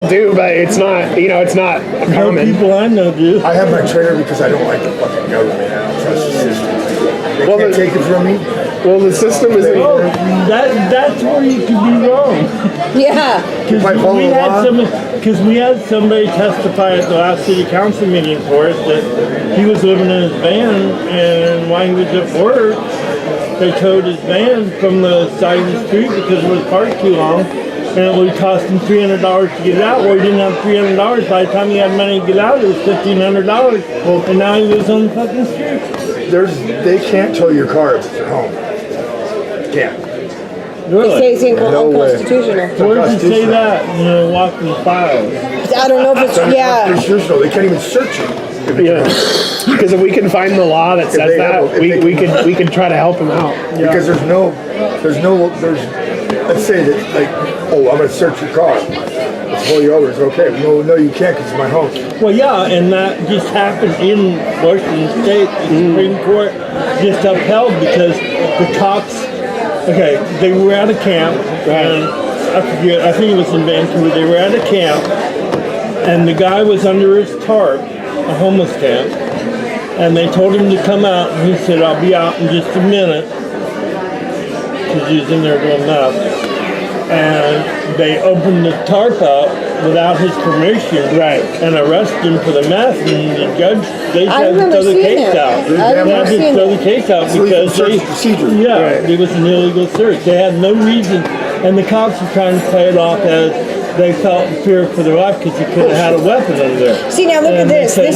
do, but it's not, it's not No common. people I know do. I have my trailer because I don't like the fucking government. I don't trust the system. They can't take it from me. Well, the system is. Oh, that's where you could be wrong. Yeah. Because we had somebody testify at the last city council meeting for us that he was living in his van, and while he was at work, they towed his van from the side of the street because it was parked too long, and it would cost him $300 to get it out. Well, he didn't have $300. By the time he had money to get out, it was $1,500. Well, and now he lives on the fucking street. They can't tow your car if it's at home. Can't. Really? They say it's unconstitutional. Where does it say that? Walking files. I don't know if it's, yeah. Unconstitutional. They can't even search it. Yeah, because if we can find the law that says that, we could try to help them out. Yeah. Because there's let's say that, like, oh, I'm going to search your car. Let's pull you over. It's okay. No, you can't because it's my home. Well, yeah, and that just happened in Washington State. The Supreme Court just upheld because the cops, they were at a camp, and I think it was in Vancouver. They were at a camp, and the guy was under his tarp, a homeless camp, and they told him to come out, and he said, I'll be out in just a minute, because he was in there doing meth. And they opened the tarp up without his permission, and arrested him for the meth, and the judge, they had to throw the case out. They had to throw the case out because it was an illegal search. They had no reason, and the cops were trying to play it off as they felt fear for their life because he could have had a weapon under there. See, now look at this. Said,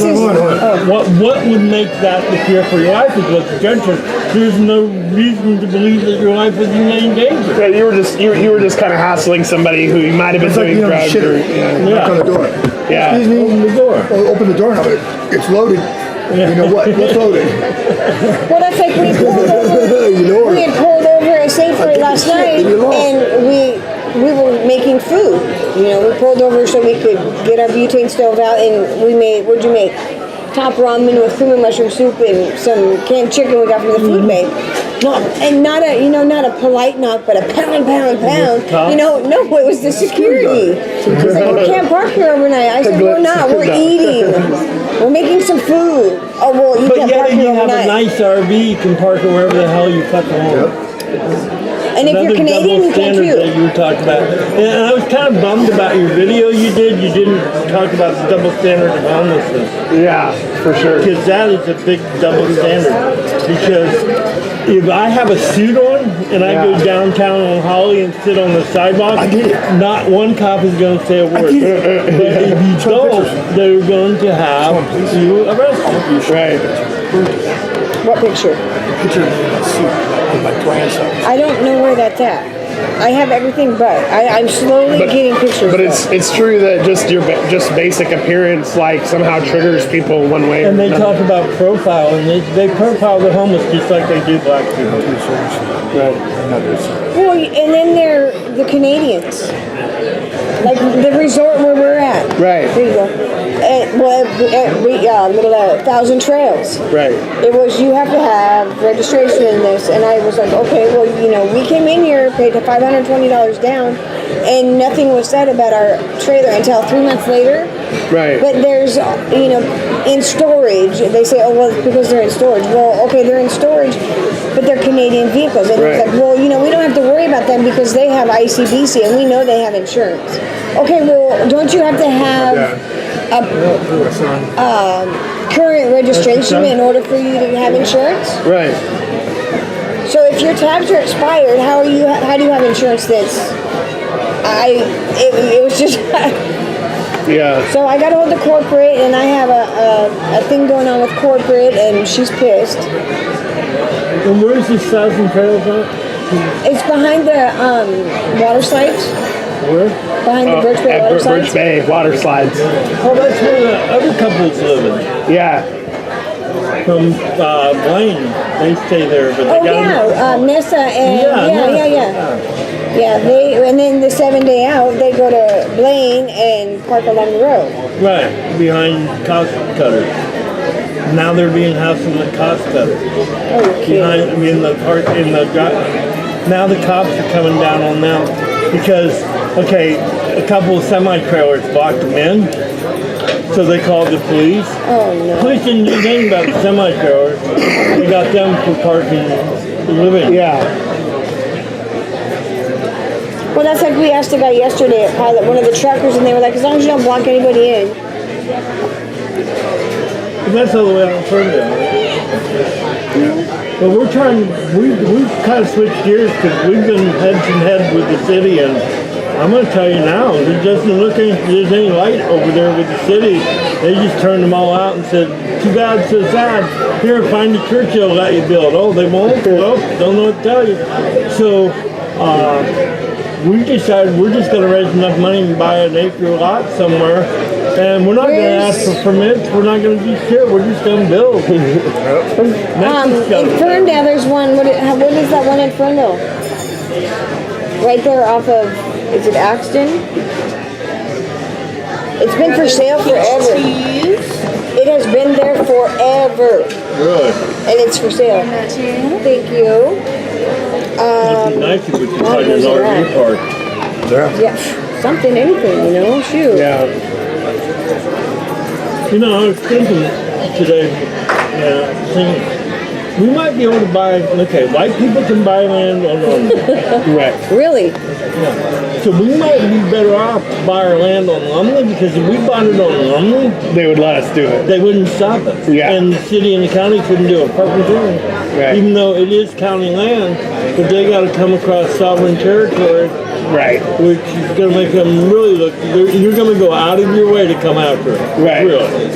what would make that the fear for your life is what the judge said. There's no reason to believe that your life was in any danger. Yeah, you were just kind of hassling somebody who might have been doing drugs. Knock on the door. Yeah. Excuse me. Open the door. Oh, open the door now. It's loaded. You know what? What's loaded? Well, that's like we pulled over. We had pulled over at Safeway last night, and we were making food. We pulled over so we could get our butane stove out, and we made, what'd you make? Top ramen with cream and mushroom soup and some canned chicken we got from the food bank. No, and not a polite knock, but a pound. No, it was the security. It's like, we can't park here overnight. I said, we're not. We're eating. We're making some food. Oh, well, you can't park here overnight. But you have a nice RV, you can park it wherever the hell you fucking want. And if you're Canadian, you can too. That you were talking about. And I was kind of bummed about your video you did. You didn't talk about the double standard of homelessness. Yeah, for sure. Because that is a big double standard. Because if I have a suit on and I go downtown on Holly and sit on the sidewalk, not one cop is going to say a word. But if you don't, they're going to have you arrested. Right. What picture? Picture of the suit. My grandson. I don't know where that's at. I have everything but. I'm slowly getting pictures. But it's true that just your basic appearance somehow triggers people one way. And they talk about profile, and they profile the homeless just like they do black people. Right. Well, and then they're the Canadians, like the resort where we're at. Right. There you go. Little Thousand Trails. Right. It was, you have to have registration in this, and I was like, okay, well, we came in here, paid $520 down, and nothing was said about our trailer until 3 months later. Right. But there's, in storage, they say, oh, well, it's because they're in storage. Well, okay, they're in storage, but they're Canadian vehicles. And it's like, well, we don't have to worry about them because they have ICBC, and we know they have insurance. Okay, well, don't you have to have current registration in order for you to have insurance? Right. So if your tabs are expired, how do you have insurance that's... It was just... Yeah. So I got a hold of corporate, and I have a thing going on with corporate, and she's pissed. And where's this Thousand Trails at? It's behind the water slides. Where? Behind the Birch Bay water slides. Birch Bay water slides. Oh, that's where the other couples live. Yeah. From Blaine, they stay there, but they got Nessa and yeah. And then the 7 day out, they go to Blaine and park along the road. Right, behind cost cutters. Now they're being housed in the cost cutters. Okay. Now the cops are coming down on them because Okay, a couple of semi-trailers blocked them in, so they called the police. Oh no. Police didn't do anything about the semi-trailers. They got them for parking living. Yeah. Well, that's like we asked the guy yesterday at Pilot, one of the truckers, and they were like, as long as you don't block anybody in. And that's all the way out in Ferndale. But we're trying, we've kind of switched gears because we've been head to head with the city, and I'm going to tell you now, it doesn't look like there's any light over there with the city. They just turned them all out and said, too bad, so sad. Here, find a church they'll let you build. Oh, they won't? Well, don't know what to tell you. So, we decided we're just going to raise enough money and buy an acre lot somewhere, and we're not going to ask for permits. We're not going to do shit. We're just going to build. In Ferndale, there's one. What is that one in Ferndale? Right there off of, is it Axton? It's been for sale forever. It has been there forever. Really? And it's for sale. Thank you. It'd be nice if we could find an RV park. Yeah, something, anything, you know, shoot. Yeah. You know, I was thinking today, we might be able to buy, okay, white people can buy land on Lumley. Right. Really? Yeah. So we might be better off to buy our land on Lumley, because if we bought it on Lumley, They would let us do it. they wouldn't stop us. Yeah. And the city and the county couldn't do a fucking thing. Right. Even though it is county land, but they got to come across sovereign territory, Right. which is going to make them really look, you're going to go out of your way to come after it. Right. Really.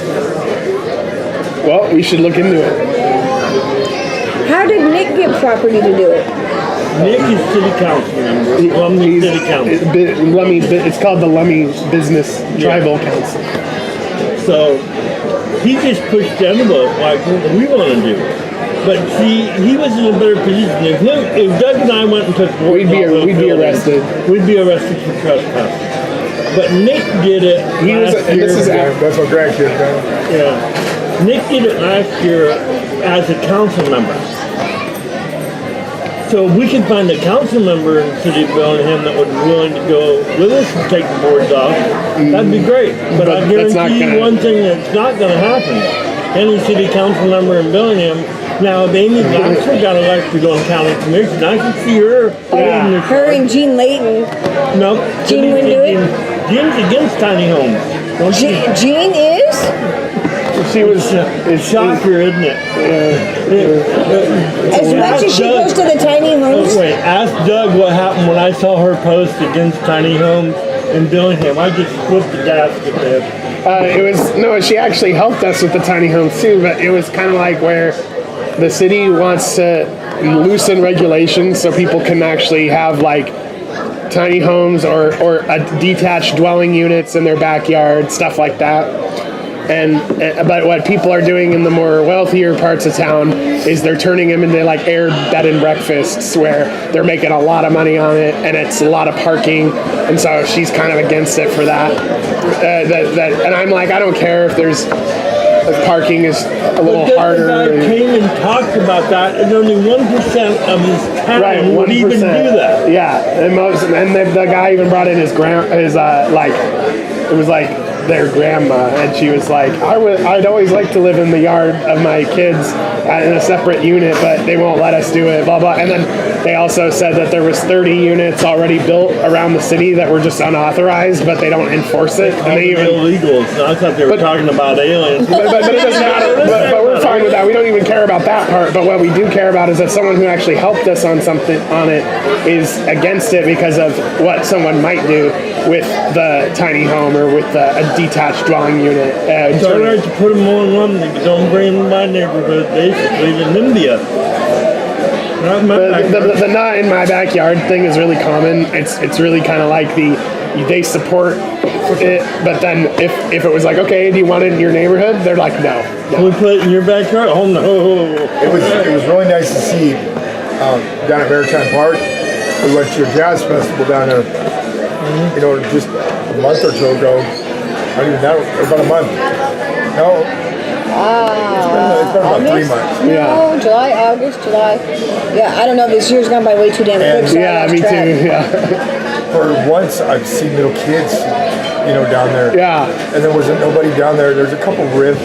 Well, we should look into it. How did Nick get property to do it? Nick is city council member. Lumley City Council. It's called the Lummi Business Tribal Council. So he just pushed the envelope like what we want to do. But see, he was in a better position. If Doug and I went and took We'd be arrested. We'd be arrested for trespassing. But Nick did it last year. That's what Greg did, man. Yeah. Nick did it last year as a council member. So if we could find a council member in the city of Bellingham that would be willing to go with us and take the boards off, that'd be great. But I that's not guarantee you gonna- one thing that's not going to happen. Any city council member in Bellingham, now if Amy Baxter got elected on county commission, I could see her. leading the Her and Gene Layton. No. Gene wouldn't do it? Gene's against tiny homes. Don't you? Gene is? She was. It's shocker, isn't it? As much as she goes to the tiny homes. Wait, ask Doug what happened when I saw her post against tiny homes in Bellingham. I just flipped the desk at that. She actually helped us with the tiny homes too, but it was kind of like where the city wants to loosen regulations so people can actually have like tiny homes or detached dwelling units in their backyard, stuff like that. But what people are doing in the more wealthier parts of town is they're turning them into like air bed and breakfasts where they're making a lot of money on it, and it's a lot of parking, and so she's kind of against it for that. And I'm like, I don't care if there's if parking is a little harder. The guy came and talked about that, and only 1% of his town would even do that. Yeah, and the guy even brought in his it was like their grandma, and she was like, I'd always like to live in the yard of my kids in a separate unit, but they won't let us do it, blah blah. And then they also said that there was 30 units already built around the city that were just unauthorized, but they don't enforce it. And they even illegals. So I thought they were talking about aliens. but it doesn't matter. But we're fine with that. We don't even care about that part. But what we do care about is that someone who actually helped us on something on it is against it because of what someone might do with the tiny home or with a detached dwelling unit. It's all right to put them on one, but don't bring them in my neighborhood, basically, in India. The not in my backyard thing is really common. It's really kind of like they support it, but then if it was like, okay, do you want it in your neighborhood? They're like, no. Can we put it in your backyard? Oh no. It was really nice to see down at Maritime Park. We went to a jazz festival down there, just a month or so ago. Not even that, about a month. No. It's been about 3 months. No, July, August, July. Yeah, I don't know. This year's gone by way too damn quick. So I Yeah, lost me track. too. Yeah. For once, I've seen little kids, down there. Yeah. And there wasn't nobody down there. There's a couple riff.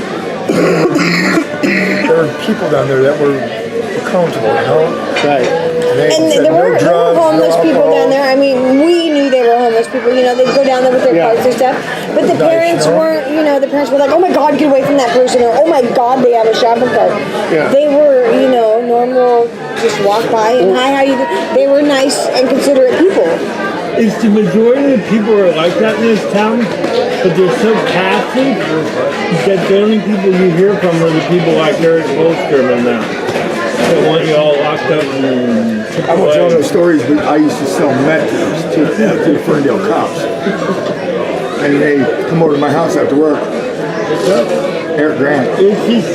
There were people down there that were comfortable, Right. And there were homeless people down there. I mean, we knew they were homeless people. They'd go down there with their carts and stuff. But the parents weren't, the parents were like, oh my God, get away from that person. Or, oh my God, they have a shopping cart. Yeah. They were, normal, just walk by and hi, how you doing? They were nice and considerate people. It's the majority of people are like that in this town, but they're so passive that the only people you hear from are the people like Eric Holstrom and that want you all locked up and I won't tell those stories, but I used to sell meth to the Ferndale cops. And they come over to my house after work. Eric Grant. It's just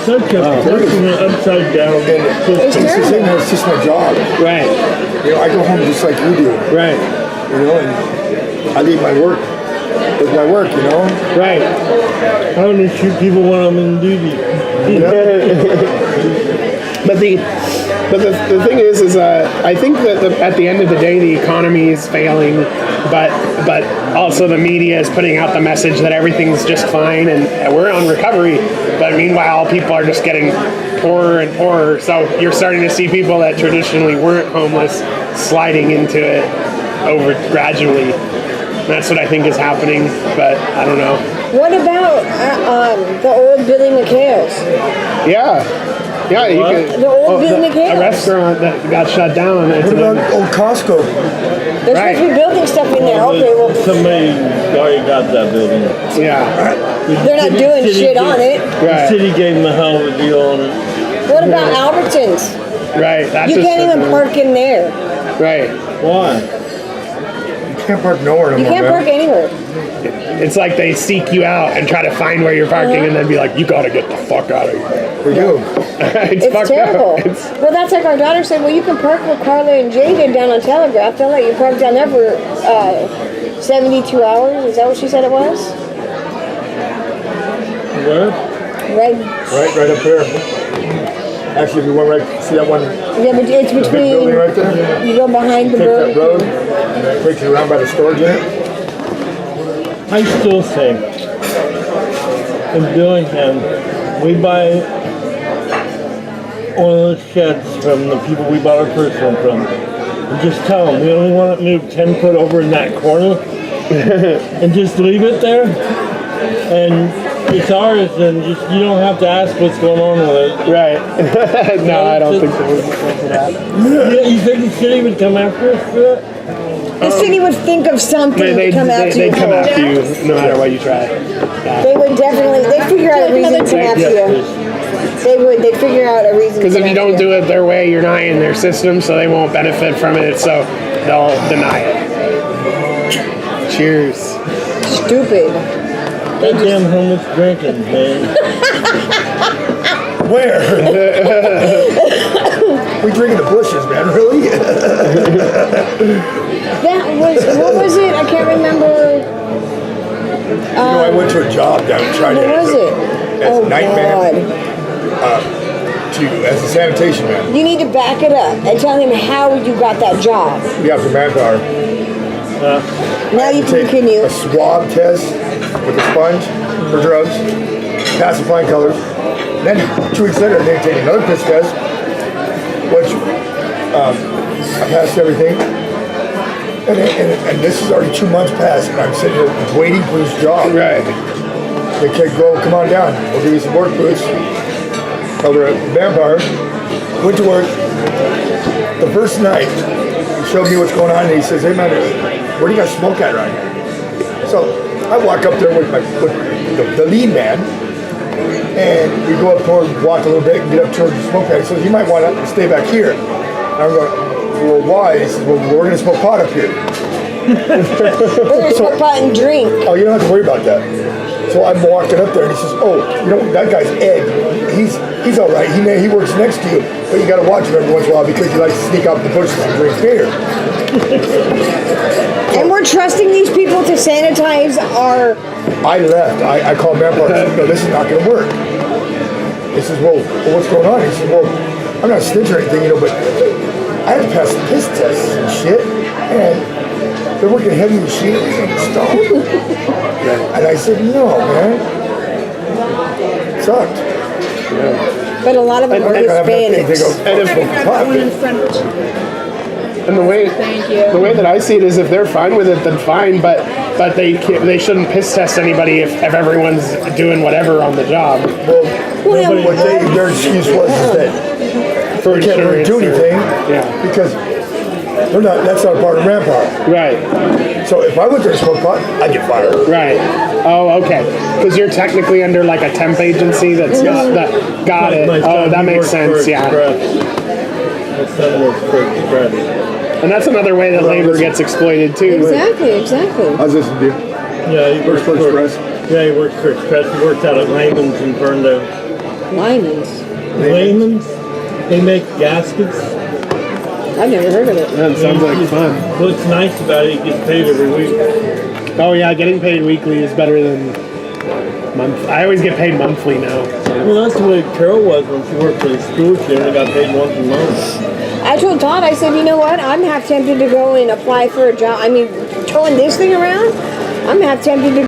such a personal upside down. It's the same, it's just my job. Right. I go home just like you do. Right. And I leave my work with my work, Right. I want to shoot people when I'm in duty. But the thing is I think that at the end of the day, the economy is failing, but also the media is putting out the message that everything's just fine and we're on recovery. But meanwhile, people are just getting poorer and poorer. So you're starting to see people that traditionally weren't homeless sliding into it over gradually. That's what I think is happening, but I don't know. What about the old Billy McHale's? Yeah, you could. The old Billy McHale's. A restaurant that got shut down. What about old Costco? They're supposed to be building stuff in there. Okay, well, Somebody already got that building. Yeah. they're not doing shit on it. Right. The city gave them a hell of a deal on it. What about Albertsons? Right. That's You just can't even park in there. Right. Why? You can't park nowhere no You more, can't man. park anywhere. It's like they seek you out and try to find where you're parking and then be like, you gotta get the fuck out of here. We do. It's fucked terrible. up. Well, that's like our daughter said, well, you can park where Carla and Jay did down on Telegraph. They'll let you park down there for 72 hours. Is that what she said it was? Where? Right. Right up there. Actually, if you went right, see that one Yeah, but it's big between, building right there? you go behind the Take that building. road, and it takes you around by the storage unit. I still think in Dillingham, we buy one of those sheds from the people we bought our first one from. And just tell them we only want it moved 10 foot over in that corner and just leave it there. And it's ours, and just you don't have to ask what's going on with it. Right. No, I don't think there was for that. Yeah, you think the city would come after us for that? The city would think of something to come after you. They'd come after you no matter what you try. Yeah. They would definitely, they'd figure out a reason to come after you. They'd figure out a reason. Because if you don't do it their way, you're not in their system, so they won't benefit from it, so they'll deny it. Cheers. Stupid. That damn homeless drinking, man. Where? We drinking the bushes, man, really? That was, what was it? I can't remember. I went to a job down in Trinidad. What was it? As Oh, a night God. man, as a sanitation man. You need to back it up and tell him how you got that job. We have the manpower. Now you can Take continue. a swab test with a sponge for drugs, pass the flying colors. Then 2 weeks later, they take another piss test, which I passed everything. And this is already 2 months past, and I'm sitting here waiting for this job. Right. The kid go, come on down. We'll give you some work boots. Over at Vampire. Went to work. The first night, he showed me what's going on, and he says, hey man, where do you guys smoke at around here? So I walk up there with the lead man, and we go up toward, walk a little bit, and get up towards the smoke pad. He says, you might want to stay back here. And I'm going, well, why? He says, well, we're going to smoke pot up here. We're going to smoke pot and drink. Oh, you don't have to worry about that. So I'm walking up there, and he says, oh, that guy's Ed. He's all right. He works next to you, but you got to watch him every once in a while because he likes to sneak out the bushes and drink beer. And we're trusting these people to sanitize our... I left. I called Vampire and said, no, this is not going to work. He says, well, what's going on? He said, well, I'm not snitching or anything, but I have to pass piss tests and shit. and they're working heavy machinery and stuff. And I said, no, man. It sucked. But a lot of them are Hispanics. And the way that I see it is, if they're fine with it, then fine. But they shouldn't piss test anybody if everyone's doing whatever on the job. Well, their excuse was that For they can't really do insurance anything because they're not. That's not a part of manpower. Right. So if I went there to smoke pot, I'd get fired. Right. Oh, okay. Because you're technically under like a temp agency that's got it. Oh, that makes sense. Yeah. My son works for Express. And that's another way that labor gets exploited too. Exactly. How's this do? Yeah, he works for Express? Yeah, he works for Express. He works out at Lehman's in Ferndale. Lyman's. Lehman's? They make gaskets. I've never heard of it. That sounds like fun. What's nice about it, he gets paid every week. Oh yeah, getting paid weekly is better than month. I always get paid monthly now. Well, that's the way Carol was when she worked for the school. She only got paid once a month. I told Todd, I said, you know what? I'm half tempted to go and apply for a job. I mean, throwing this thing around, I'm half tempted to